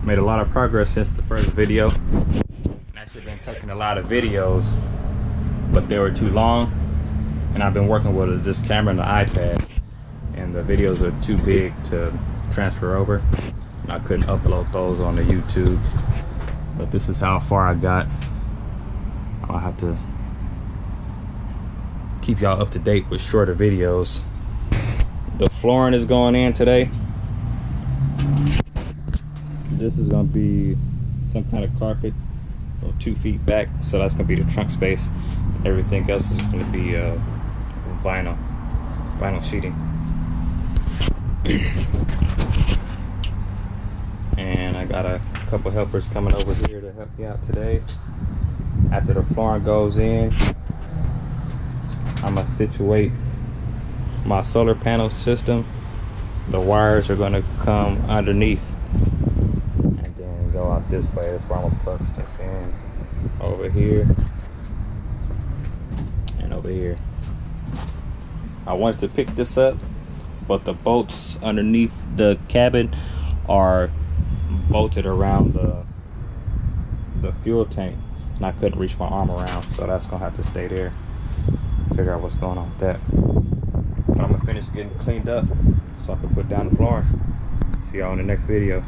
Made a lot of progress since the first video. I've actually been taking a lot of videos, but they were too long, and I've been working with this camera and the iPad, and the videos are too big to transfer over. I couldn't upload those on the YouTube, but this is how far I got. I'll have to keep y'all up to date with shorter videos. The flooring is going in today. This is going to be some kind of carpet from 2 feet back, so that's going to be the trunk space. Everything else is going to be vinyl sheeting. And I got a couple helpers coming over here to help me out today. After the flooring goes in, I'm going to situate my solar panel system. The wires are going to come underneath and then go out this way. That's where I'm going to plug stuff in over here and over here. I wanted to pick this up, but the bolts underneath the cabin are bolted around the fuel tank, and I couldn't reach my arm around, so that's gonna have to stay there. Figure out what's going on with that. But I'm gonna finish getting cleaned up so I can put down the flooring. See y'all in the next video.